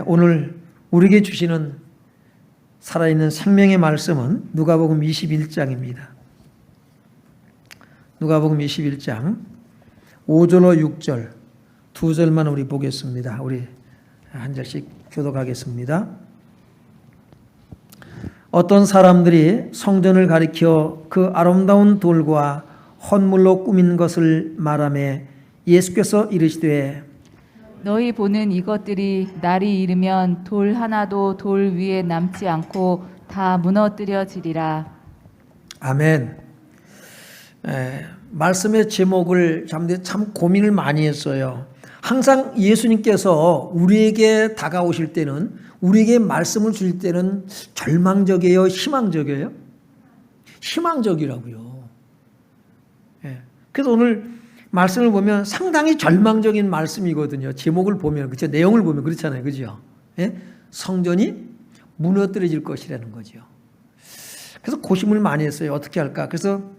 오늘 우리에게 주시는 살아있는 생명의 말씀은 누가복음 21장입니다. 누가복음 21장 5절로 6절 두 절만 우리 보겠습니다. 우리 한 절씩 교독하겠습니다. 어떤 사람들이 성전을 가리켜 그 아름다운 돌과 헌물로 꾸민 것을 말하며 예수께서 이르시되 너희 보는 이것들이 날이 이르면 돌 하나도 돌 위에 남지 않고 다 무너뜨려지리라. 아멘. 말씀의 제목을 참 고민을 많이 했어요. 항상 예수님께서 우리에게 다가오실 때는, 우리에게 말씀을 주실 때는 절망적이에요, 희망적이에요? 희망적이라고요. 그래서 오늘 말씀을 보면 상당히 절망적인 말씀이거든요. 제목을 보면, 그렇죠? 내용을 보면 그렇잖아요. 그죠? 성전이 무너뜨려질 것이라는 거죠. 그래서 고심을 많이 했어요. 어떻게 할까? 그래서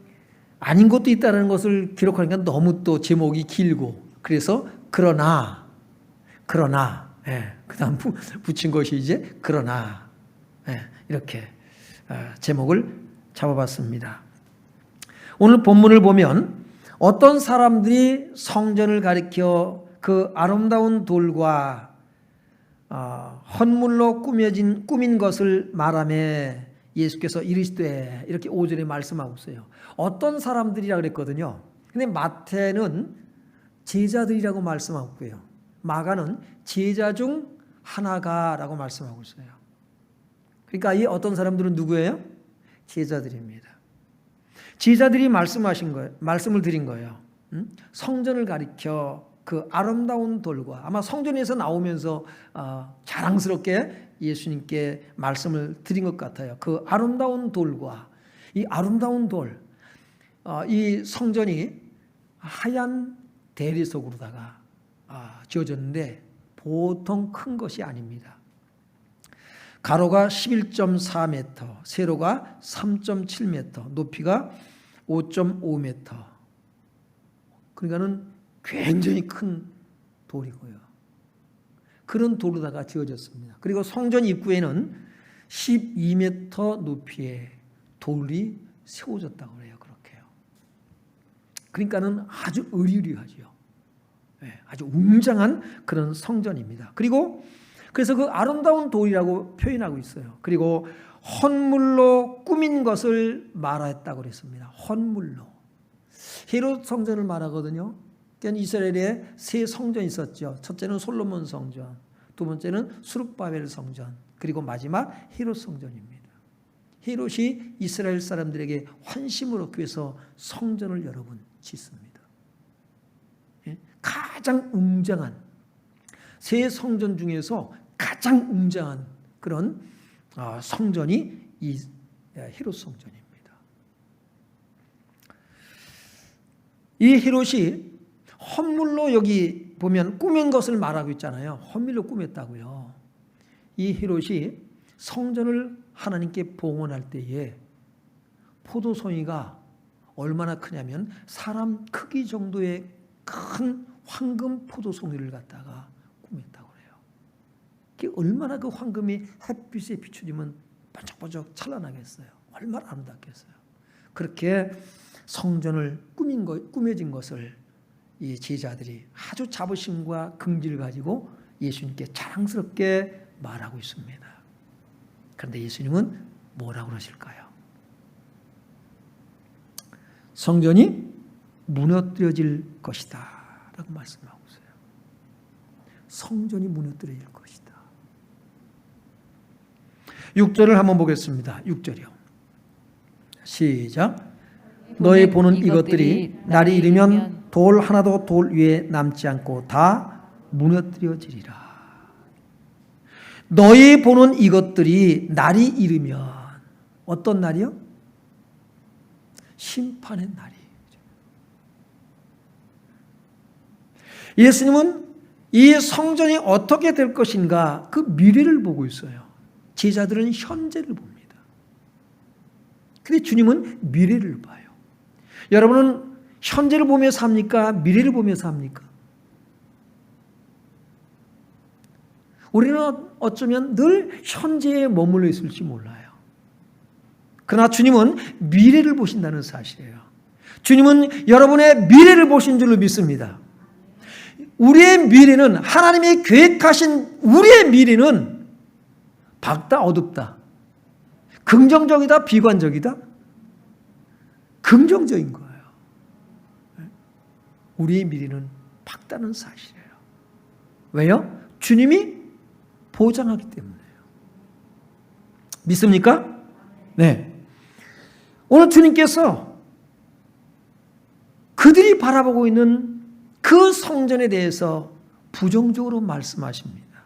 아닌 것도 있다는 것을 기록하니까 너무 또 제목이 길고, 그래서 그러나, 그 다음 붙인 것이 이제 그러나, 이렇게 제목을 잡아봤습니다. 오늘 본문을 보면 어떤 사람들이 성전을 가리켜 그 아름다운 돌과 헌물로 꾸민 것을 말하며 예수께서 이르시되, 이렇게 5절에 말씀하고 있어요. 어떤 사람들이라 그랬거든요. 근데 마태는 제자들이라고 말씀하고 있고요. 마가는 제자 중 하나가라고 말씀하고 있어요. 그러니까 이 어떤 사람들은 누구예요? 제자들입니다. 제자들이 말씀을 드린 거예요. 성전을 가리켜 그 아름다운 돌과, 아마 성전에서 나오면서 자랑스럽게 예수님께 말씀을 드린 것 같아요. 그 아름다운 돌과, 이 아름다운 돌, 이 성전이 하얀 대리석으로다가 지어졌는데 보통 큰 것이 아닙니다. 가로가 11.4m, 세로가 3.7m, 높이가 5.5m. 그러니까는 굉장히 큰 돌이고요. 그런 돌로다가 지어졌습니다. 그리고 성전 입구에는 12m 높이의 돌이 세워졌다고 해요. 그렇게요. 그러니까는 아주 으리으리하죠. 아주 웅장한 그런 성전입니다. 그래서 그 아름다운 돌이라고 표현하고 있어요. 그리고 헌물로 꾸민 것을 말했다고 그랬습니다. 헌물로. 헤롯 성전을 말하거든요. 그러니까 이스라엘에 세 성전이 있었죠. 첫째는 솔로몬 성전, 두 번째는 스룹바벨 성전, 그리고 마지막 헤롯 성전입니다. 헤롯이 이스라엘 사람들에게 환심을 얻기 위해서 성전을 여러 번 짓습니다. 가장 웅장한, 세 성전 중에서 가장 웅장한 그런 성전이 이 헤롯 성전입니다. 이 헤롯이 헌물로, 여기 보면 꾸민 것을 말하고 있잖아요. 헌물로 꾸몄다고요. 이 헤롯이 성전을 하나님께 봉헌할 때에 포도송이가 얼마나 크냐면 사람 크기 정도의 큰 황금 포도송이를 갖다가 꾸몄다고 해요. 그게 얼마나 그 황금이 햇빛에 비추지면 반짝반짝 찬란하겠어요. 얼마나 아름답겠어요. 그렇게 성전을 꾸며진 것을 이 제자들이 아주 자부심과 긍지를 가지고 예수님께 자랑스럽게 말하고 있습니다. 그런데 예수님은 뭐라고 그러실까요? 성전이 무너뜨려질 것이다 라고 말씀하고 있어요. 성전이 무너뜨려질 것이다. 6절을 한번 보겠습니다. 6절이요. 시작. 너희 보는 이것들이 날이 이르면 돌 하나도 돌 위에 남지 않고 다 무너뜨려지리라. 너희 보는 이것들이 날이 이르면, 어떤 날이요? 심판의 날이. 예수님은 이 성전이 어떻게 될 것인가 그 미래를 보고 있어요. 제자들은 현재를 봅니다. 그런데 주님은 미래를 봐요. 여러분은 현재를 보며 삽니까? 미래를 보며 삽니까? 우리는 어쩌면 늘 현재에 머물러 있을지 몰라요. 그러나 주님은 미래를 보신다는 사실이에요. 주님은 여러분의 미래를 보신 줄로 믿습니다. 우리의 미래는, 하나님이 계획하신 우리의 미래는 밝다 어둡다, 긍정적이다 비관적이다? 긍정적인 거예요. 우리의 미래는 밝다는 사실이에요. 왜요? 주님이 보장하기 때문이에요. 믿습니까? 네. 오늘 주님께서 그들이 바라보고 있는 그 성전에 대해서 부정적으로 말씀하십니다.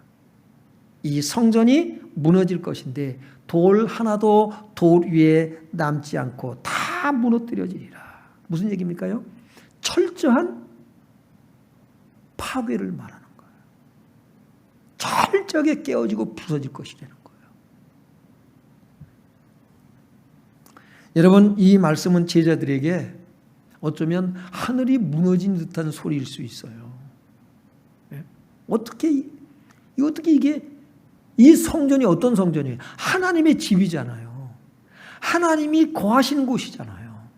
이 성전이 무너질 것인데 돌 하나도 돌 위에 남지 않고 다 무너뜨려지리라. 무슨 얘기입니까요? 철저한 파괴를 말하는 거예요. 철저하게 깨어지고 부서질 것이라는 거예요. 여러분, 이 말씀은 제자들에게 어쩌면 하늘이 무너진 듯한 소리일 수 있어요. 어떻게 이게, 이 성전이 어떤 성전이에요? 하나님의 집이잖아요. 하나님이 거하시는 곳이잖아요.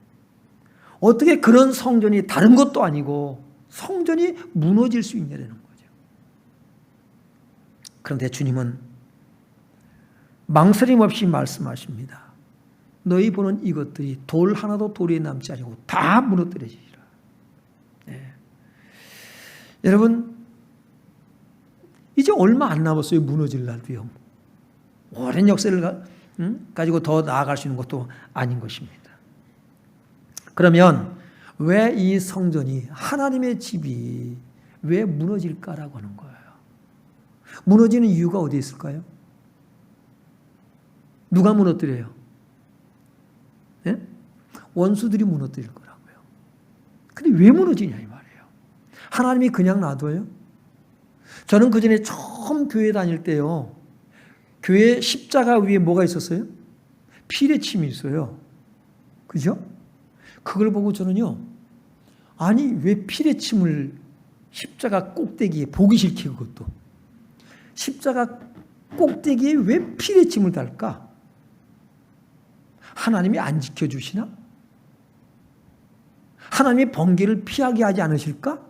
어떻게 그런 성전이 다른 것도 아니고 성전이 무너질 수 있냐는 거죠. 그런데 주님은 망설임 없이 말씀하십니다. 너희 보는 이것들이 돌 하나도 돌에 남지 아니고 다 무너뜨려지리라. 네. 여러분, 이제 얼마 안 남았어요. 무너질 날도요. 오랜 역사를 가지고 더 나아갈 수 있는 것도 아닌 것입니다. 그러면 왜 이 성전이, 하나님의 집이 왜 무너질까라고 하는 거예요. 무너지는 이유가 어디에 있을까요? 누가 무너뜨려요? 예? 원수들이 무너뜨릴 거라고요. 근데 왜 무너지냐 이 말이에요. 하나님이 그냥 놔둬요? 저는 그전에 처음 교회 다닐 때요, 교회 십자가 위에 뭐가 있었어요? 피레침이 있어요. 그죠? 그걸 보고 저는요, 아니 왜 피레침을 십자가 꼭대기에, 보기 싫게 그것도 십자가 꼭대기에 왜 피레침을 달까? 하나님이 안 지켜주시나? 하나님이 번개를 피하게 하지 않으실까?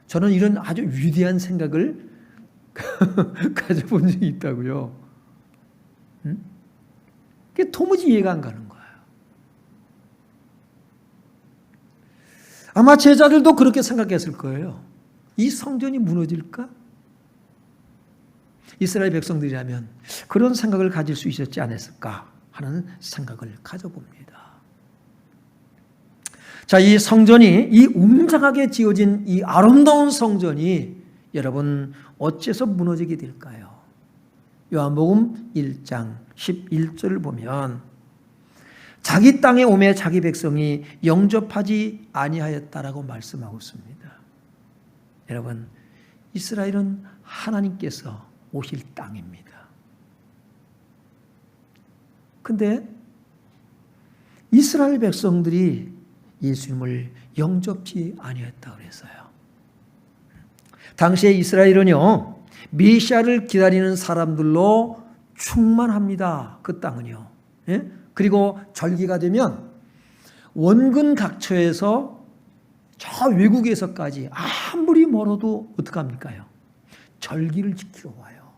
저는 이런 아주 위대한 생각을 가져본 적이 있다고요. 그게 도무지 이해가 안 가는 거예요. 아마 제자들도 그렇게 생각했을 거예요. 이 성전이 무너질까? 이스라엘 백성들이라면 그런 생각을 가질 수 있었지 않았을까 하는 생각을 가져봅니다. 자, 이 성전이, 이 웅장하게 지어진 이 아름다운 성전이 여러분 어째서 무너지게 될까요? 요한복음 1장 11절을 보면 자기 땅에 오매 자기 백성이 영접하지 아니하였다라고 말씀하고 있습니다. 여러분, 이스라엘은 하나님께서 오실 땅입니다. 근데 이스라엘 백성들이 예수님을 영접지 아니했다 그랬어요. 당시에 이스라엘은요, 메시아를 기다리는 사람들로 충만합니다. 그 땅은요. 예? 그리고 절기가 되면 원근 각처에서 저 외국에서까지 아무리 멀어도 어떡합니까요? 절기를 지키러 와요.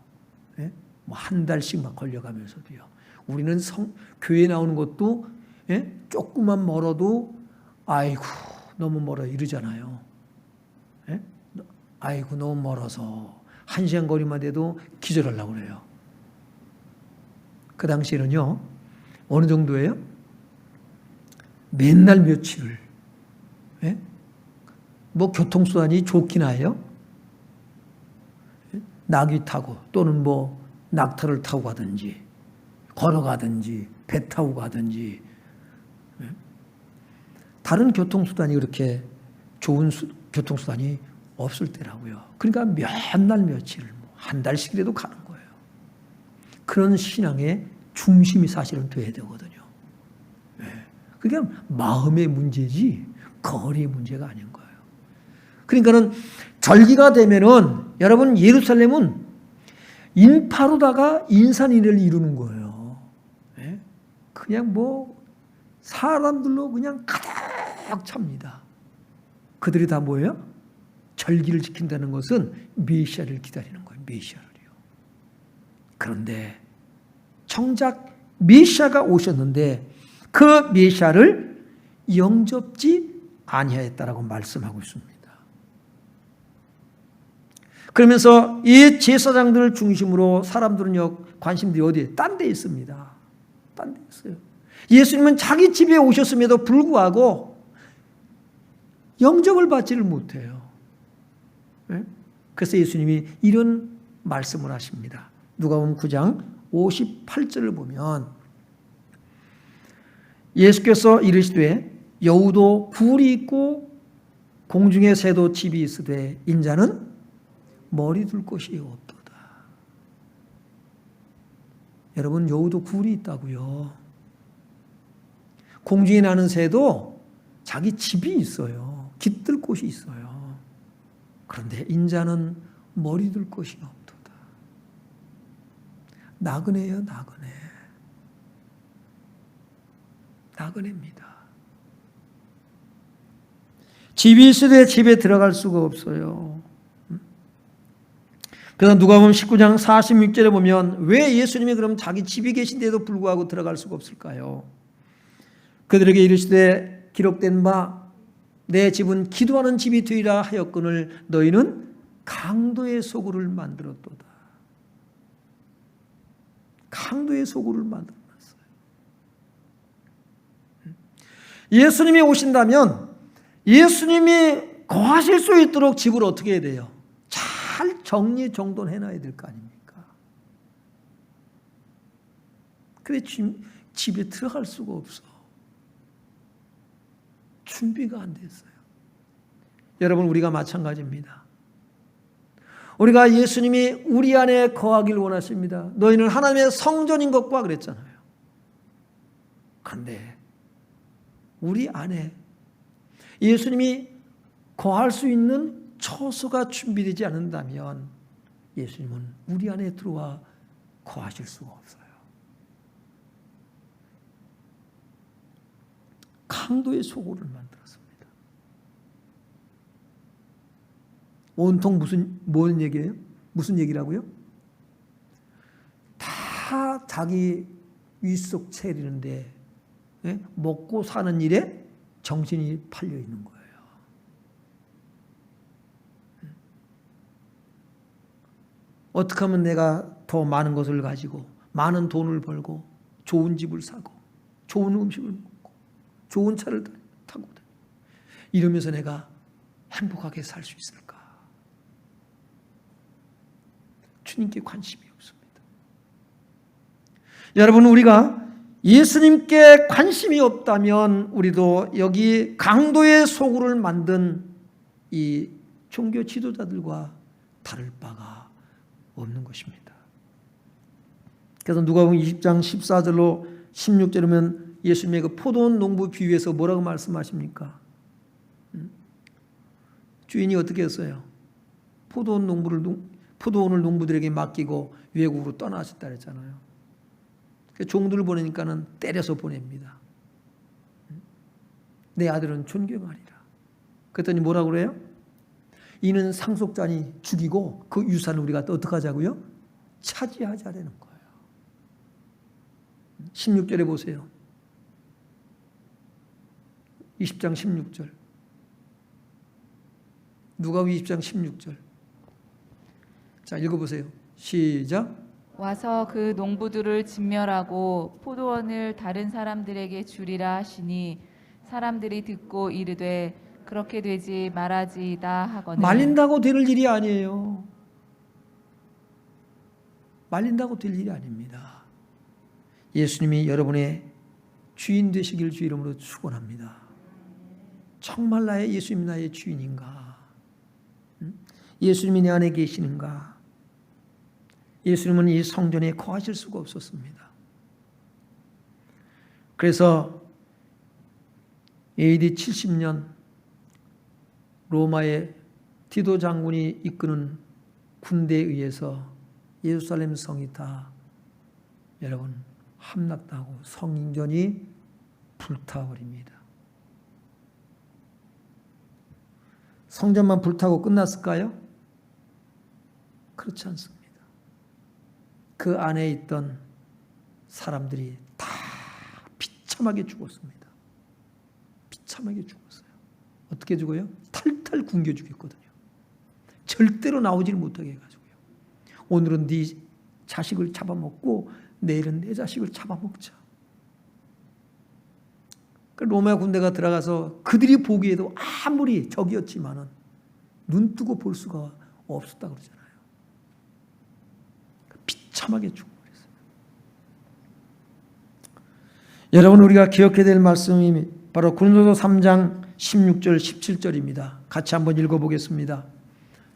예? 뭐 한 달씩 막 걸려가면서도요. 우리는 교회 나오는 것도, 예? 조금만 멀어도 아이고 너무 멀어 이러잖아요. 예? 아이고 너무 멀어서 1시간 거리만 돼도 기절하려고 그래요. 그 당시에는요, 어느 정도예요? 맨날 며칠을, 예? 뭐 교통수단이 좋긴 해요. 낙이 타고 또는 뭐 낙타를 타고 가든지 걸어가든지 배 타고 가든지, 다른 교통수단이 그렇게 좋은 교통수단이 없을 때라고요. 그러니까 몇 날 며칠, 한 달씩이라도 가는 거예요. 그런 신앙의 중심이 사실은 돼야 되거든요. 그게 마음의 문제지 거리의 문제가 아닌 거예요. 그러니까는 절기가 되면은 여러분, 예루살렘은 인파로다가 인산인해를 이루는 거예요. 예? 그냥 뭐 사람들로 그냥 가득 찹니다. 그들이 다 뭐예요? 절기를 지킨다는 것은 메시아를 기다리는 거예요. 메시아를요. 그런데 정작 메시아가 오셨는데 그 메시아를 영접지 아니하였다라고 말씀하고 있습니다. 그러면서 이 제사장들을 중심으로 사람들은요, 관심들이 어디에? 딴 데 있습니다. 딴 데 있어요. 예수님은 자기 집에 오셨음에도 불구하고 영접을 받지를 못해요. 그래서 예수님이 이런 말씀을 하십니다. 누가복음 9장 58절을 보면 예수께서 이르시되 여우도 굴이 있고 공중에 새도 집이 있으되 인자는 머리 둘 곳이 없도다. 여러분, 여우도 굴이 있다고요. 공중에 나는 새도 자기 집이 있어요. 깃들 곳이 있어요. 그런데 인자는 머리 둘 곳이 없도다. 나그네예요, 나그네. 나그네입니다. 집이 있으되 집에 들어갈 수가 없어요. 그래서 누가복음 19장 46절에 보면 왜 예수님이 그럼 자기 집이 계신데도 불구하고 들어갈 수가 없을까요? 그들에게 이르시되 기록된 바 내 집은 기도하는 집이 되리라 하였거늘 너희는 강도의 소굴을 만들었도다. 강도의 소굴을 만들어놨어요. 예수님이 오신다면 예수님이 거하실 수 있도록 집을 어떻게 해야 돼요? 잘 정리정돈해놔야 될 거 아닙니까? 그래 집에 들어갈 수가 없어. 준비가 안 됐어요. 여러분, 우리가 마찬가지입니다. 우리가 예수님이 우리 안에 거하길 원하십니다. 너희는 하나님의 성전인 것과 그랬잖아요. 그런데 우리 안에 예수님이 거할 수 있는 처소가 준비되지 않는다면 예수님은 우리 안에 들어와 거하실 수가 없어요. 강도의 소굴을 만들었습니다. 온통 뭔 얘기예요? 무슨 얘기라고요? 다 자기 윗속 차리는데 먹고 사는 일에 정신이 팔려 있는 거예요. 어떻게 하면 내가 더 많은 것을 가지고 많은 돈을 벌고 좋은 집을 사고 좋은 음식을 먹고 좋은 차를 타고 이러면서 내가 행복하게 살 수 있을까? 주님께 관심이 없습니다. 여러분, 우리가 예수님께 관심이 없다면 우리도 여기 강도의 소굴을 만든 이 종교 지도자들과 다를 바가 없는 것입니다. 그래서 누가복음 20장 14절로 16절이면 예수님의 그 포도원 농부 비유에서 뭐라고 말씀하십니까? 주인이 어떻게 했어요? 포도원을 농부들에게 맡기고 외국으로 떠나셨다 그랬잖아요. 종들을 보내니까는 때려서 보냅니다. 내 아들은 존경하리라. 그랬더니 뭐라고 그래요? 이는 상속자니 죽이고 그 유산을 우리가 어떻게 하자고요? 차지하자라는 거예요. 16절에 보세요. 20장 16절. 누가복음 20장 16절. 자, 읽어보세요. 시작. 와서 그 농부들을 진멸하고 포도원을 다른 사람들에게 주리라 하시니 사람들이 듣고 이르되 그렇게 되지 말아지이다 하거늘. 말린다고 될 일이 아니에요. 말린다고 될 일이 아닙니다. 예수님이 여러분의 주인 되시길 주 이름으로 축원합니다. 정말 나의 예수님이 나의 주인인가? 예수님이 내 안에 계시는가? 예수님은 이 성전에 거하실 수가 없었습니다. 그래서 AD 70년 로마의 디도 장군이 이끄는 군대에 의해서 예루살렘 성이 다 여러분 함락당하고 성전이 불타버립니다. 성전만 불타고 끝났을까요? 그렇지 않습니다. 그 안에 있던 사람들이 다 비참하게 죽었습니다. 비참하게 죽었어요. 어떻게 죽어요? 탈탈 굶겨 죽였거든요. 절대로 나오지를 못하게 해가지고요. 오늘은 네 자식을 잡아먹고 내일은 내 자식을 잡아먹자. 로마 군대가 들어가서 그들이 보기에도 아무리 적이었지만은 눈 뜨고 볼 수가 없었다 그러잖아요. 비참하게 죽어버렸어요. 여러분, 우리가 기억해야 될 말씀이 바로 고린도서 3장 16절 17절입니다. 같이 한번 읽어보겠습니다.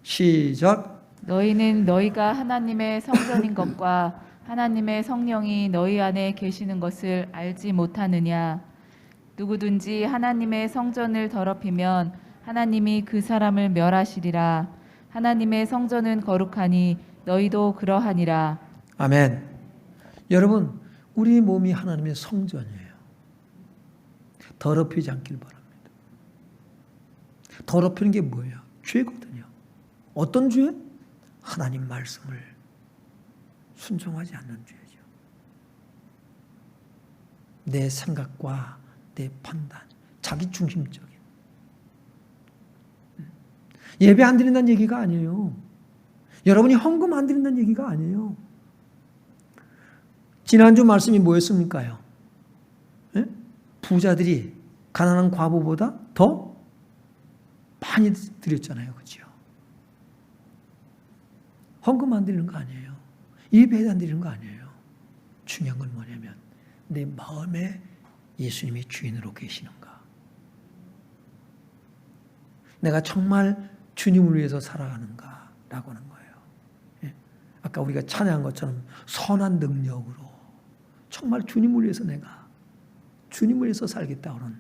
시작. 너희는 너희가 하나님의 성전인 것과 하나님의 성령이 너희 안에 계시는 것을 알지 못하느냐. 누구든지 하나님의 성전을 더럽히면 하나님이 그 사람을 멸하시리라. 하나님의 성전은 거룩하니 너희도 그러하니라. 아멘. 여러분, 우리 몸이 하나님의 성전이에요. 더럽히지 않길 바랍니다. 더럽히는 게 뭐예요? 죄거든요. 어떤 죄? 하나님 말씀을 순종하지 않는 죄죠. 내 생각과 내 판단, 자기 중심적인. 예배 안 드린다는 얘기가 아니에요. 여러분이 헌금 안 드린다는 얘기가 아니에요. 지난주 말씀이 뭐였습니까요? 예? 부자들이 가난한 과부보다 더 많이 드렸잖아요. 그렇죠? 헌금 안 드리는 거 아니에요. 예배 안 드리는 거 아니에요. 중요한 건 뭐냐면 내 마음에 예수님이 주인으로 계시는가. 내가 정말 주님을 위해서 살아가는가라고 하는 거예요. 예? 아까 우리가 찬양한 것처럼 선한 능력으로 정말 주님을 위해서 내가 주님을 위해서 살겠다 하는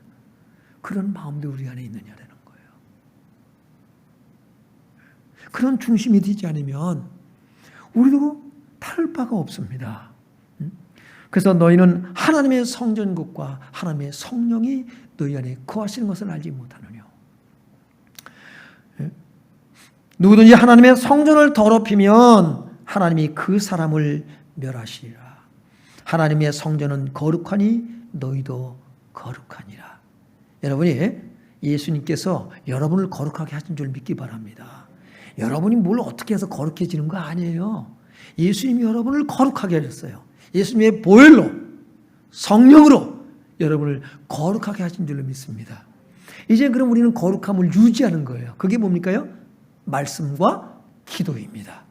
그런 마음도 우리 안에 있느냐라는 거예요. 그런 중심이 되지 않으면 우리도 다를 바가 없습니다. 그래서 너희는 하나님의 성전국과 하나님의 성령이 너희 안에 거하시는 것을 알지 못하느냐. 누구든지 하나님의 성전을 더럽히면 하나님이 그 사람을 멸하시리라. 하나님의 성전은 거룩하니 너희도 거룩하니라. 여러분이 예수님께서 여러분을 거룩하게 하신 줄 믿기 바랍니다. 여러분이 뭘 어떻게 해서 거룩해지는 거 아니에요. 예수님이 여러분을 거룩하게 하셨어요. 예수님의 보혈로 성령으로 여러분을 거룩하게 하신 줄로 믿습니다. 이제 그럼 우리는 거룩함을 유지하는 거예요. 그게 뭡니까요? 말씀과 기도입니다.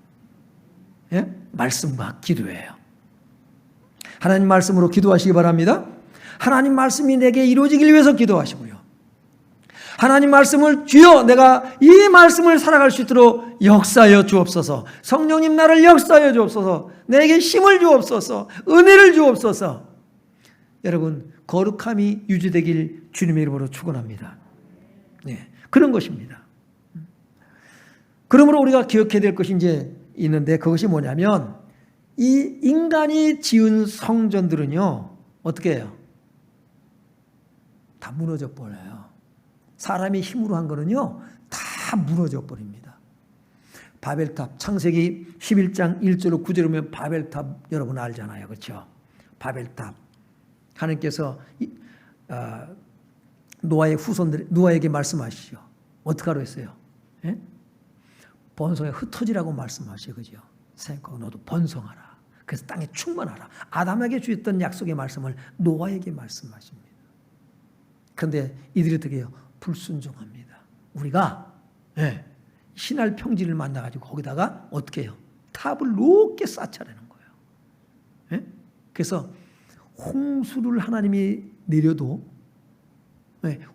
예? 말씀과 기도예요. 하나님 말씀으로 기도하시기 바랍니다. 하나님 말씀이 내게 이루어지길 위해서 기도하시고요. 하나님 말씀을 주여 내가 이 말씀을 살아갈 수 있도록 역사하여 주옵소서. 성령님 나를 역사하여 주옵소서. 내게 힘을 주옵소서. 은혜를 주옵소서. 여러분 거룩함이 유지되길 주님의 이름으로 축원합니다. 네, 그런 것입니다. 그러므로 우리가 기억해야 될 것이 이제 있는데 그것이 뭐냐면 이 인간이 지은 성전들은요 어떻게 해요? 다 무너져 버려요. 사람이 힘으로 한 거는요 다 무너져 버립니다. 바벨탑 창세기 11장 1절로 9절에 보면 바벨탑 여러분 알잖아요. 그렇죠? 바벨탑 하나님께서 노아의 후손들 노아에게 말씀하시죠. 어떻게 하라고 했어요? 예? 번성에 흩어지라고 말씀하시죠. 그죠? 생각하고 너도 번성하라. 그래서 땅에 충만하라. 아담에게 주셨던 약속의 말씀을 노아에게 말씀하십니다. 그런데 이들이 어떻게 해요? 불순종합니다. 우리가 신할 평지를 만나가지고 거기다가 어떻게 해요? 탑을 높게 쌓자라는 거예요. 그래서 홍수를 하나님이 내려도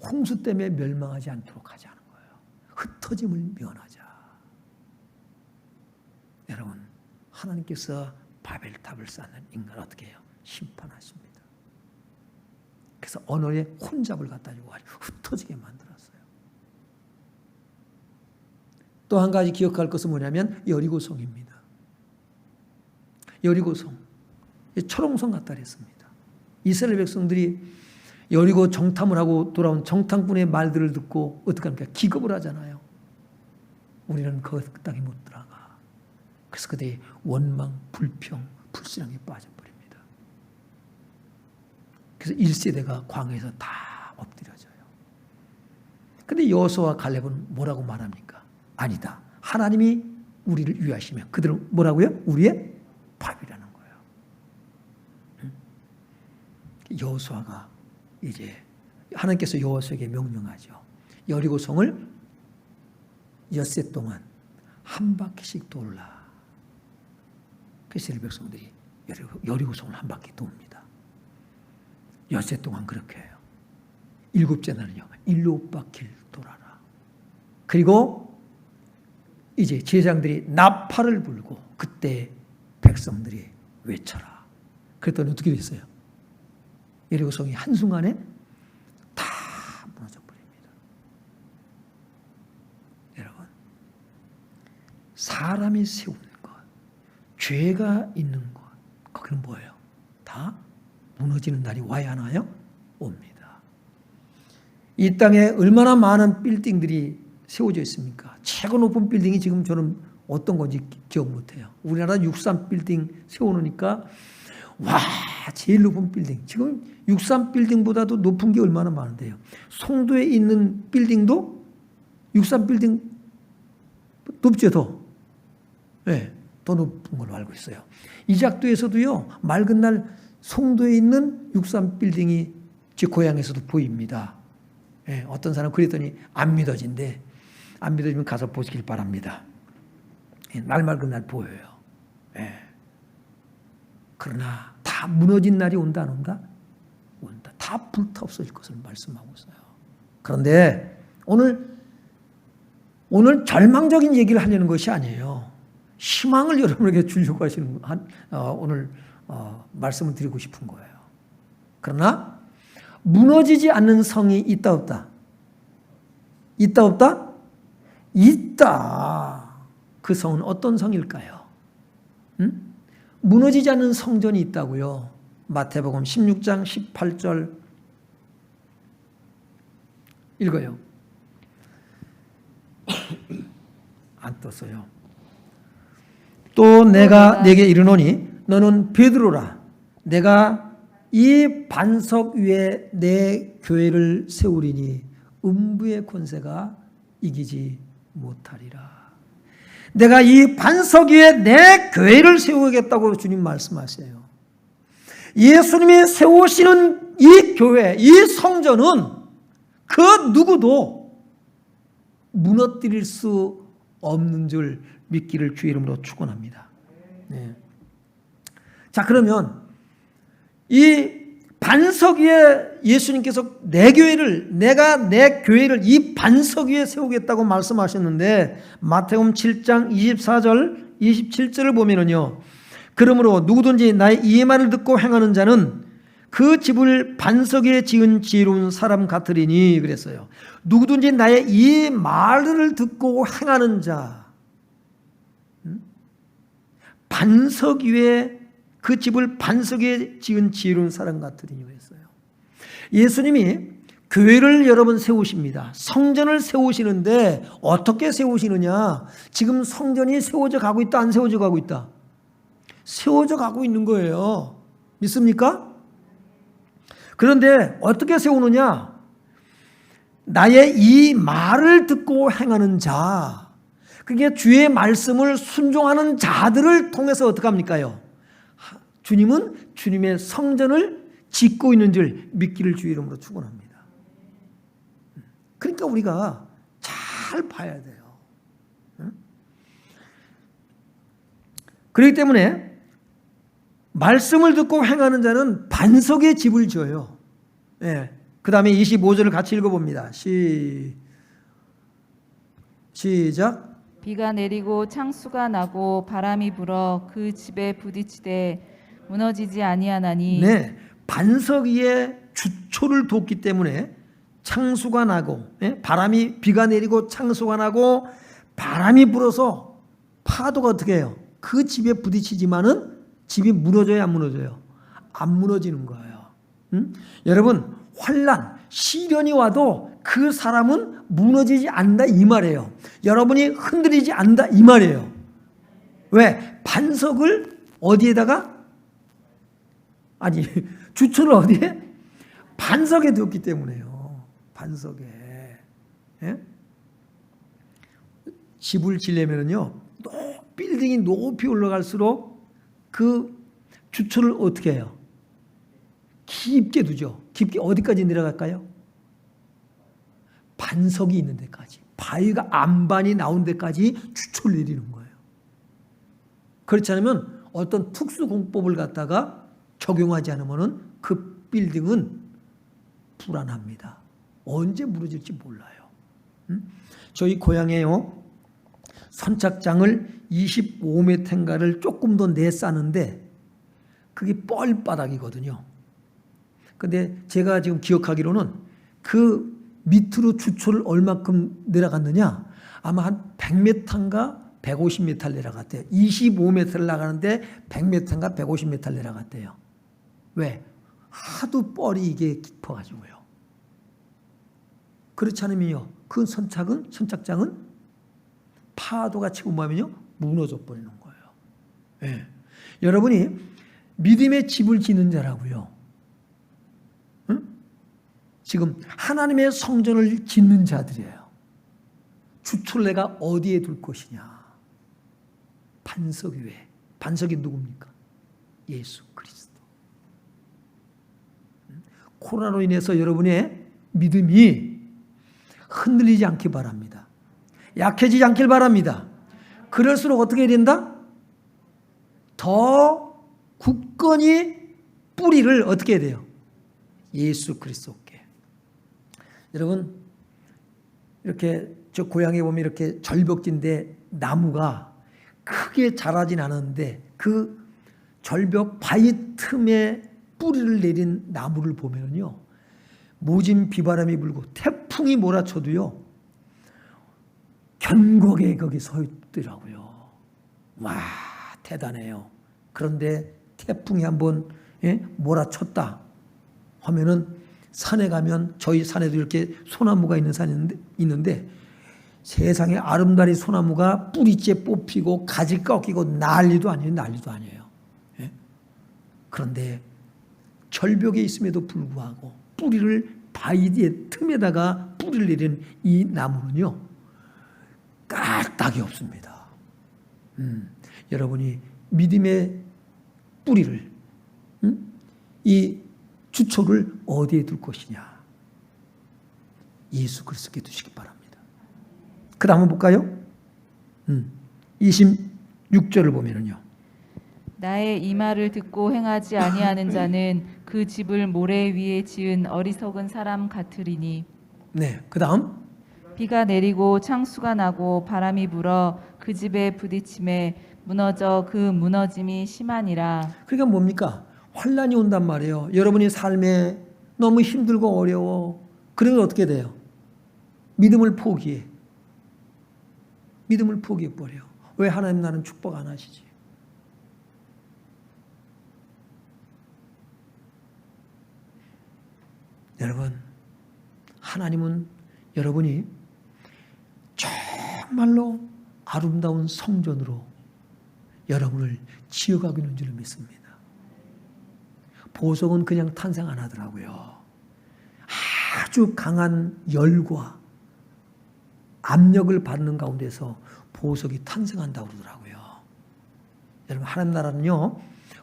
홍수 때문에 멸망하지 않도록 하자는 거예요. 흩어짐을 면하자. 여러분 하나님께서 바벨탑을 쌓는 인간을 어떻게 해요? 심판하십니다. 그래서 언어의 혼잡을 갖다 주고 흩어지게 만들었어요. 또 한 가지 기억할 것은 뭐냐면 여리고성입니다. 여리고성, 철옹성 같다 그랬습니다. 이스라엘 백성들이 여리고 정탐을 하고 돌아온 정탐꾼의 말들을 듣고 어떻게 합니까? 기겁을 하잖아요. 우리는 그 땅에 못 들어가. 그래서 그들이 원망, 불평, 불신앙에 빠져버립니다. 그래서 1세대가 광야에서 다 엎드려져요. 그런데 여호수아와 갈렙은 뭐라고 말합니까? 아니다. 하나님이 우리를 위하시면 그들은 뭐라고요? 우리의 밥이라는 거예요. 여호수아가 이제 하나님께서 여호수아에게 명령하죠. 여리고성을 엿새 동안 한 바퀴씩 돌라. 그래서 이스라엘 백성들이 여리고성을 한 바퀴 돕니다. 엿새 동안 그렇게 해요. 7째 날은요, 7바퀴를 돌아라. 그리고 이제 제사장들이 나팔을 불고 그때 백성들이 외쳐라. 그랬더니 어떻게 됐어요? 여리고성이 한순간에 다 무너져 버립니다. 여러분, 사람이 세우는 것, 죄가 있는 것, 거기는 뭐예요? 다 무너지는 날이 와야 하나요? 옵니다. 이 땅에 얼마나 많은 빌딩들이 세워져 있습니까? 최고 높은 빌딩이 지금 저는 어떤 건지 기억 못해요. 우리나라 63 빌딩 세워놓으니까 와, 제일 높은 빌딩. 지금 63 빌딩보다도 높은 게 얼마나 많은데요. 송도에 있는 빌딩도 63 빌딩 높죠, 더. 네, 더 높은 걸로 알고 있어요. 이작도에서도요, 맑은 날 송도에 있는 63 빌딩이 제 고향에서도 보입니다. 네, 어떤 사람 그랬더니 안 믿어진대. 안 믿어지면 가서 보시길 바랍니다. 네, 날 맑은 날 보여요. 네. 그러나 다 무너진 날이 온다 안 온다? 온다. 다 불타 없어질 것을 말씀하고 있어요. 그런데 오늘 절망적인 얘기를 하려는 것이 아니에요. 희망을 여러분에게 주려고 하시는 오늘 말씀을 드리고 싶은 거예요. 그러나 무너지지 않는 성이 있다 없다? 있다 없다? 있다. 그 성은 어떤 성일까요? 응? 무너지지 않는 성전이 있다고요. 마태복음 16장 18절 읽어요. 안 떴어요. 또 내가 네게 이르노니 너는 베드로라. 내가 이 반석 위에 내 교회를 세우리니 음부의 권세가 이기지 못하리라. 내가 이 반석 위에 내 교회를 세우겠다고 주님 말씀하세요. 예수님이 세우시는 이 교회, 이 성전은 그 누구도 무너뜨릴 수 없는 줄 믿기를 주의 이름으로 축원합니다. 네. 자, 그러면 이 반석 위에 예수님께서 내가 내 교회를 이 반석 위에 세우겠다고 말씀하셨는데 마태복음 7장 24절 27절을 보면은요. 그러므로 누구든지 나의 이 말을 듣고 행하는 자는 그 집을 반석 위에 지은 지혜로운 사람 같으리니 그랬어요. 누구든지 나의 이 말을 듣고 행하는 자, 반석 위에 그 집을 반석 위에 지은 지혜로운 사람 같으리니 그랬어요. 예수님이 교회를 여러 번 세우십니다. 성전을 세우시는데 어떻게 세우시느냐? 지금 성전이 세워져 가고 있다, 안 세워져 가고 있다? 세워져 가고 있는 거예요. 믿습니까? 그런데 어떻게 세우느냐? 나의 이 말을 듣고 행하는 자, 그게 주의 말씀을 순종하는 자들을 통해서 어떻게 합니까요? 주님은 주님의 성전을 짓고 있는 줄 믿기를 주의 이름으로 축원합니다. 그러니까 우리가 잘 봐야 돼요. 그렇기 때문에 말씀을 듣고 행하는 자는 반석의 집을 지어요. 네. 그 다음에 25절을 같이 읽어봅니다. 시작. 비가 내리고 창수가 나고 바람이 불어 그 집에 부딪히되 무너지지 아니하나니. 네, 반석 위에 주초를 뒀기 때문에 창수가 나고 비가 내리고 창수가 나고 바람이 불어서 파도가 어떻게 해요? 그 집에 부딪히지만은 집이 무너져요, 안 무너져요? 안 무너지는 거예요. 여러분, 환난, 시련이 와도 그 사람은 무너지지 않는다 이 말이에요. 여러분이 흔들리지 않는다 이 말이에요. 왜? 반석을 어디에다가? 아니, 주초를 어디에? 반석에 두었기 때문에요. 반석에. 예? 집을 지려면요, 빌딩이 높이 올라갈수록 그 주초를 어떻게 해요? 깊게 두죠. 깊게 어디까지 내려갈까요? 반석이 있는 데까지. 바위가 안반이 나온 데까지 주초를 내리는 거예요. 그렇지 않으면 어떤 특수공법을 갖다가 적용하지 않으면 그 빌딩은 불안합니다. 언제 무너질지 몰라요. 저희 고향에요, 선착장을 25m인가를 조금 더 내싸는데 그게 뻘바닥이거든요. 근데 제가 지금 기억하기로는 그 밑으로 주초를 얼마큼 내려갔느냐, 아마 한 100m인가 150m 내려갔대요. 25m를 나가는데 100m인가 150m 내려갔대요. 왜? 하도 뻘이 이게 깊어가지고요. 그렇지 않으면요, 그 선착장은 파도가 치고 뭐하면요, 무너져 버리는 거예요. 예. 여러분이 믿음의 집을 짓는 자라고요. 응? 지금 하나님의 성전을 짓는 자들이에요. 주초를 내가 어디에 둘 것이냐? 반석 위에. 반석이 누굽니까? 예수 그리스도. 코로나로 인해서 여러분의 믿음이 흔들리지 않기 바랍니다. 약해지지 않길 바랍니다. 그럴수록 어떻게 된다? 더 굳건히 뿌리를 어떻게 해야 돼요? 예수 그리스도께. 여러분, 이렇게 저 고향에 보면 이렇게 절벽진데 나무가 크게 자라진 않았는데 그 절벽 바위 틈에 뿌리를 내린 나무를 보면요, 모진 비바람이 불고 태풍이 몰아쳐도요, 견고하게 거기 서 있더라고요. 와, 대단해요. 그런데 태풍이 한번 몰아쳤다 하면은 산에 가면, 저희 산에도 이렇게 소나무가 있는 산이 있는데 세상에 아름다리 소나무가 뿌리째 뽑히고 가지 꺾이고 난리도 아니에요. 예? 그런데 절벽에 있음에도 불구하고 뿌리를 바위의 틈에다가 뿌리를 내린 이 나무는요, 까딱이 없습니다. 여러분이 믿음의 뿌리를, 이 주초를 어디에 둘 것이냐? 예수 그리스도께 두시기 바랍니다. 그 다음 한번 볼까요? 26절을 보면은요, 나의 이 말을 듣고 행하지 아니하는 자는 그 집을 모래 위에 지은 어리석은 사람 같으리니. 네, 그 다음. 비가 내리고 창수가 나고 바람이 불어 그 집에 부딪힘에 무너져 그 무너짐이 심하니라. 그러니까 뭡니까? 환난이 온단 말이에요. 여러분이 삶에 너무 힘들고 어려워. 그러면 어떻게 돼요? 믿음을 포기해. 믿음을 포기해버려. 왜? 하나님 나는 축복 안 하시지? 여러분, 하나님은 여러분이 정말로 아름다운 성전으로 여러분을 지어가고 있는 줄 믿습니다. 보석은 그냥 탄생 안 하더라고요. 아주 강한 열과 압력을 받는 가운데서 보석이 탄생한다고 그러더라고요. 여러분, 하나님 나라는요,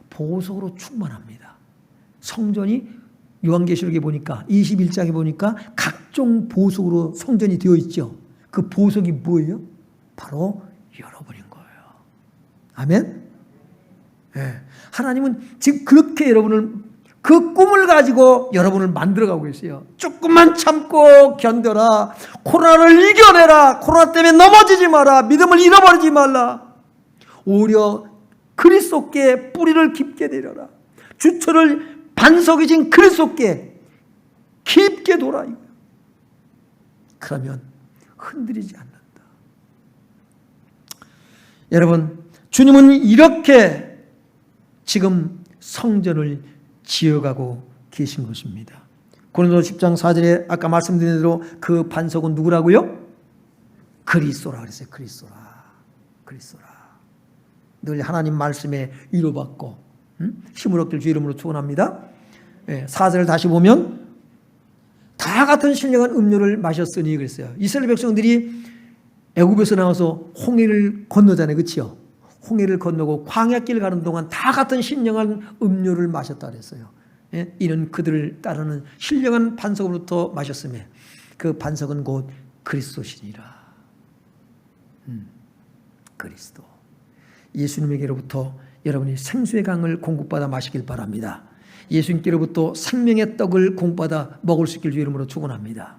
보석으로 충만합니다. 성전이 요한계시록에 보니까 21장에 보니까 각종 보석으로 성전이 되어 있죠. 그 보석이 뭐예요? 바로 여러분인 거예요. 아멘? 네. 하나님은 지금 그렇게 여러분을, 그 꿈을 가지고 여러분을 만들어가고 계세요. 조금만 참고 견뎌라. 코로나를 이겨내라. 코로나 때문에 넘어지지 마라. 믿음을 잃어버리지 말라. 오히려 그리스도께 뿌리를 깊게 내려라. 주초를 반석이 진 그리스도께 깊게 돌아. 그러면 흔들리지 않는다. 여러분, 주님은 이렇게 지금 성전을 지어가고 계신 것입니다. 고린도서 10장 4절에 아까 말씀드린 대로 그 반석은 누구라고요? 그리스도라 그랬어요. 그리스도라. 늘 하나님 말씀에 위로받고 힘을 얻길 주 이름으로 축원합니다. 4절을 다시 보면 다 같은 신령한 음료를 마셨으니 그랬어요. 이스라엘 백성들이 애굽에서 나와서 홍해를 건너잖아요. 그렇죠? 홍해를 건너고 광야길 가는 동안 다 같은 신령한 음료를 마셨다 그랬어요. 이는 그들을 따르는 신령한 반석으로부터 마셨으며 그 반석은 곧 그리스도시니라. 그리스도. 예수님에게로부터 여러분이 생수의 강을 공급받아 마시길 바랍니다. 예수님께로부터 생명의 떡을 공급받아 먹을 수 있길 주 이름으로 축원합니다.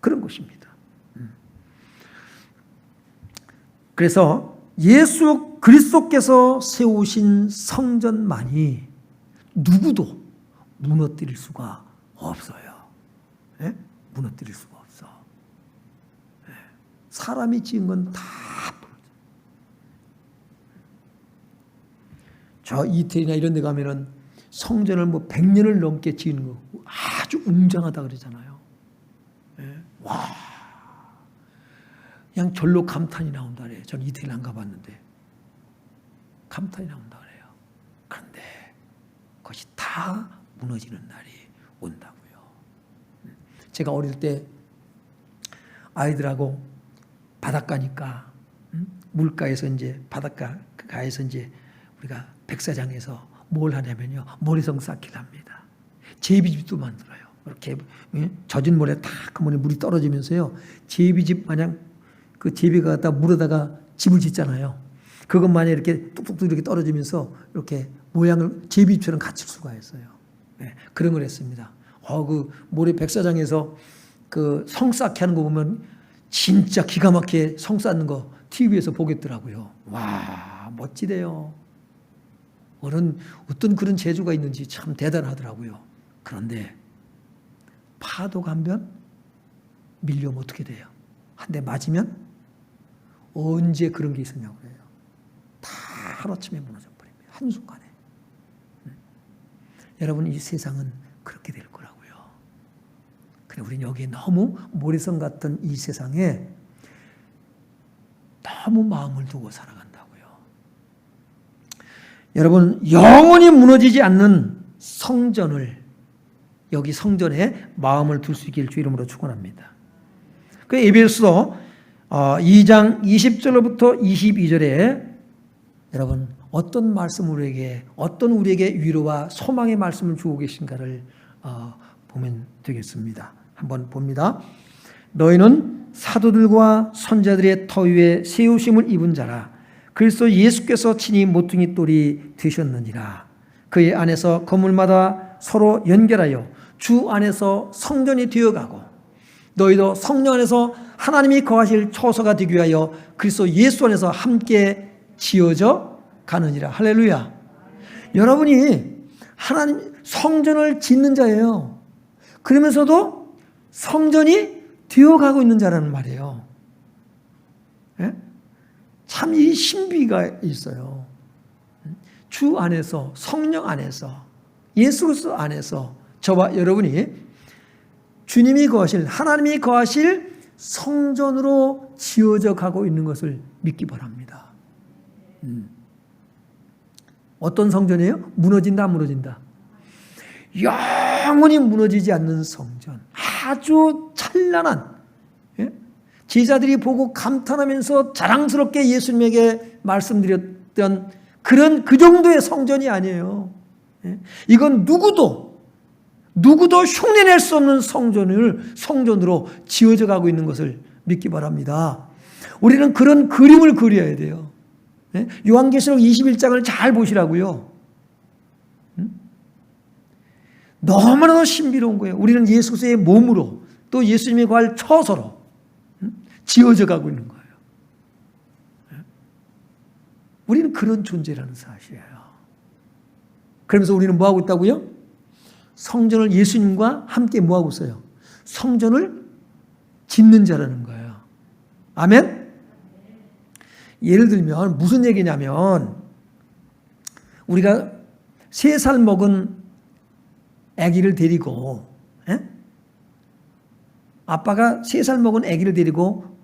그런 것입니다. 그래서 예수 그리스도께서 세우신 성전만이 누구도 무너뜨릴 수가 없어요. 무너뜨릴 수가 없어. 사람이 지은 건 다 저 이태리나 이런 데 가면은 성전을 100년을 넘게 지은 거 아주 웅장하다 그러잖아요. 와, 그냥 절로 감탄이 나온다 그래요. 저는 이태리 안 가봤는데 감탄이 나온다 그래요. 그런데 그것이 다 무너지는 날이 온다고요. 제가 어릴 때 아이들하고 바닷가니까 물가에서 이제 바닷가에서 이제 우리가 백사장에서 뭘 하냐면요, 모래성 쌓기를 합니다. 제비집도 만들어요. 이렇게 젖은 모래 탁 하면 물이 떨어지면서요, 제비집 마냥 그 제비가 갖다 물에다가 집을 짓잖아요. 그것 마냥 이렇게 뚝뚝뚝 이렇게 떨어지면서 이렇게 모양을 제비집처럼 갖출 수가 있어요. 그런 걸 했습니다. 그 모래 백사장에서 그 성 쌓기 하는 거 보면 진짜 기가 막히게 성 쌓는 거 TV에서 보겠더라고요. 와, 멋지대요. 어떤 그런 재주가 있는지 참 대단하더라고요. 그런데 파도가 한 번 밀려오면 어떻게 돼요? 한 대 맞으면 언제 그런 게 있었냐고 그래요. 다 하루아침에 무너져 버립니다. 한순간에. 여러분, 이 세상은 그렇게 될 거라고요. 근데 우리는 여기에 너무 모래성 같은 이 세상에 너무 마음을 두고 살아간다고요. 여러분, 영원히 무너지지 않는 성전을, 여기 성전에 마음을 둘 수 있기를 주 이름으로 축원합니다. 그 에베소서 2장 20절로부터 22절에 여러분 어떤 말씀을 우리에게 위로와 소망의 말씀을 주고 계신가를 보면 되겠습니다. 한번 봅니다. 너희는 사도들과 선자들의 터 위에 세우심을 입은 자라. 그리스도 예수께서 친히 모퉁이 돌이 되셨느니라. 그의 안에서 건물마다 서로 연결하여 주 안에서 성전이 되어가고 너희도 성령 안에서 하나님이 거하실 처소가 되기 위하여 그리스도 예수 안에서 함께 지어져 가느니라. 할렐루야. 여러분이 하나님 성전을 짓는 자예요. 그러면서도 성전이 되어가고 있는 자라는 말이에요. 참 이 신비가 있어요. 주 안에서, 성령 안에서, 예수 그리스도 안에서 저와 여러분이 주님이 거하실, 하나님이 거하실 성전으로 지어져 가고 있는 것을 믿기 바랍니다. 어떤 성전이에요? 무너진다, 안 무너진다? 영원히 무너지지 않는 성전. 아주 찬란한, 제자들이 보고 감탄하면서 자랑스럽게 예수님에게 말씀드렸던 그 정도의 성전이 아니에요. 이건 누구도 흉내낼 수 없는 성전으로 지어져 가고 있는 것을 믿기 바랍니다. 우리는 그런 그림을 그려야 돼요. 요한계시록 21장을 잘 보시라고요. 너무나도 신비로운 거예요. 우리는 예수 그리스도의 몸으로 또 예수님이 거할 처소로 지어져 가고 있는 거예요. 우리는 그런 존재라는 사실이에요. 그러면서 우리는 뭐하고 있다고요? 성전을 예수님과 함께 뭐하고 있어요? 성전을 짓는 자라는 거예요. 아멘? 예를 들면 무슨 얘기냐면 우리가 3살 먹은 아기를 데리고, 예? 아빠가 3살 먹은 아기를 데리고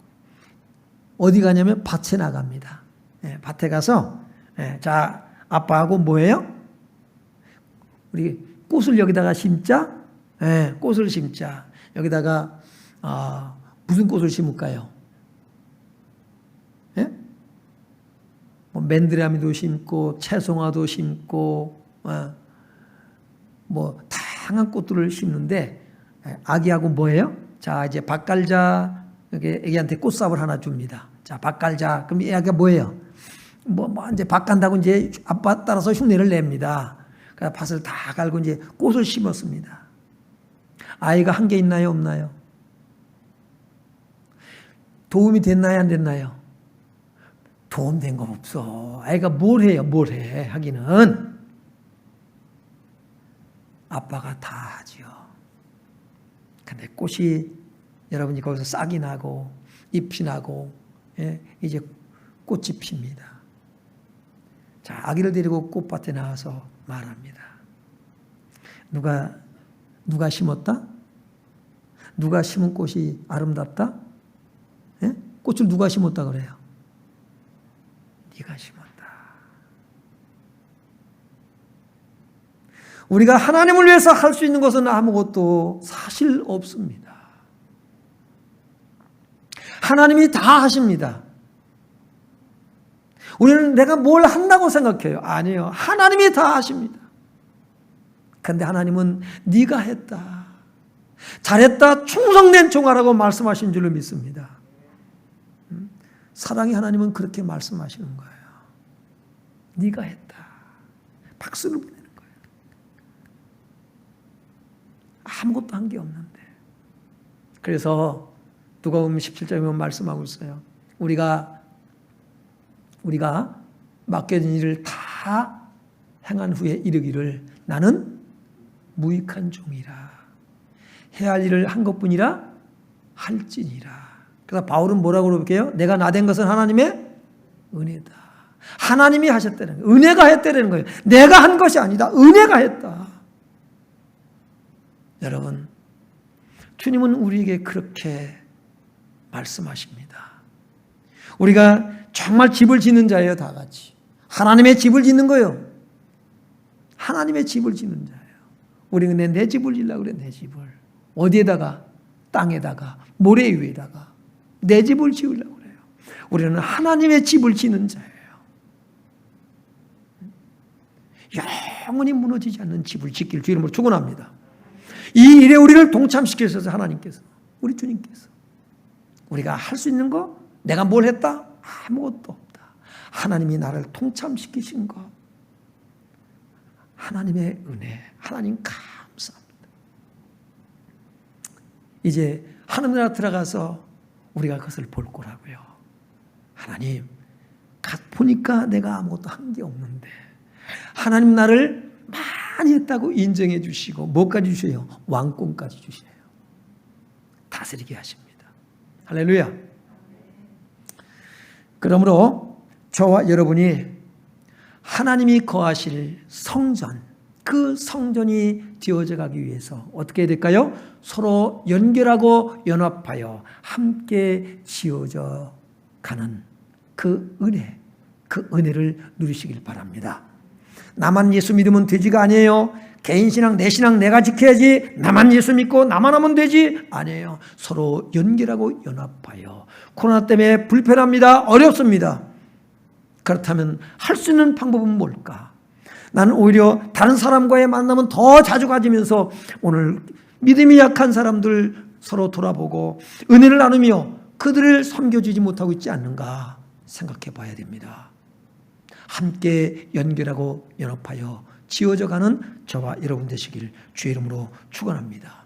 어디 가냐면 밭에 나갑니다. 예, 밭에 가서, 예, 자, 아빠하고 뭐예요? 우리 꽃을 여기다가 심자? 예, 꽃을 심자. 여기다가, 무슨 꽃을 심을까요? 예? 뭐 맨드라미도 심고, 채송화도 심고, 뭐, 다양한 꽃들을 심는데, 아기하고 뭐예요? 자, 이제 밭 갈자. 이렇게 애기한테 꽃삽을 하나 줍니다. 자, 밭 갈자. 그럼 이 아기가 뭐예요? 이제 밭 간다고 이제 아빠 따라서 흉내를 냅니다. 그래서 밭을 다 갈고 이제 꽃을 심었습니다. 아이가 한 게 있나요? 없나요? 도움이 됐나요? 안 됐나요? 도움된 거 없어. 아이가 뭘 해요? 뭘 해? 하기는 아빠가 다 하죠. 근데 꽃이 여러분이 거기서 싹이 나고 잎이 나고, 예, 이제 꽃이 핍니다. 자, 아기를 데리고 꽃밭에 나와서 말합니다. 누가 심었다? 누가 심은 꽃이 아름답다? 예? 꽃을 누가 심었다 그래요? 네가 심었다. 우리가 하나님을 위해서 할 수 있는 것은 아무것도 사실 없습니다. 하나님이 다 하십니다. 우리는 내가 뭘 한다고 생각해요. 아니에요. 하나님이 다 하십니다. 그런데 하나님은 네가 했다, 잘했다, 충성된 종아라고 말씀하신 줄로 믿습니다. 사랑의 하나님은 그렇게 말씀하시는 거예요. 네가 했다. 박수를 보내는 거예요. 아무것도 한 게 없는데. 그래서 누가복음 17장에 보면 말씀하고 있어요. 우리가 맡겨진 일을 다 행한 후에 이르기를 나는 무익한 종이라. 해야 할 일을 한 것뿐이라 할지니라. 그래서 바울은 뭐라고 그럴게요? 내가 나된 것은 하나님의 은혜다. 하나님이 하셨다는 거예요. 은혜가 했다는 거예요. 내가 한 것이 아니다. 은혜가 했다. 여러분, 주님은 우리에게 그렇게 말씀하십니다. 우리가 정말 집을 짓는 자예요, 다 같이. 하나님의 집을 짓는 거예요. 하나님의 집을 짓는 자예요. 우리는 내 집을 지으려고 그래, 내 집을. 어디에다가? 땅에다가, 모래 위에다가. 내 집을 지으려고 그래요. 우리는 하나님의 집을 짓는 자예요. 영원히 무너지지 않는 집을 짓길 주 이름으로 축원합니다. 이 일에 우리를 동참시키셔서 하나님께서, 우리 주님께서, 우리가 할 수 있는 거, 내가 뭘 했다? 아무것도 없다. 하나님이 나를 동참시키신 것, 하나님의 은혜, 하나님 감사합니다. 이제 하나님 나라 들어가서 우리가 그것을 볼 거라고요. 하나님, 보니까 내가 아무것도 한 게 없는데 하나님 나를 많이 했다고 인정해 주시고 뭐까지 주셔요? 왕권까지 주시네요. 다스리게 하십니다. 할렐루야. 그러므로 저와 여러분이 하나님이 거하실 성전, 그 성전이 지어져 가기 위해서 어떻게 해야 될까요? 서로 연결하고 연합하여 함께 지어져 가는 그 은혜, 그 은혜를 누리시길 바랍니다. 나만 예수 믿으면 되지가 아니에요. 개인 신앙, 내 신앙 내가 지켜야지. 나만 예수 믿고 나만 하면 되지. 아니에요. 서로 연결하고 연합하여. 코로나 때문에 불편합니다. 어렵습니다. 그렇다면 할 수 있는 방법은 뭘까? 나는 오히려 다른 사람과의 만남은 더 자주 가지면서 오늘 믿음이 약한 사람들 서로 돌아보고 은혜를 나누며 그들을 섬겨주지 못하고 있지 않는가 생각해 봐야 됩니다. 함께 연결하고 연합하여 지어져 가는 저와 여러분 되시길 주의 이름으로 축원합니다.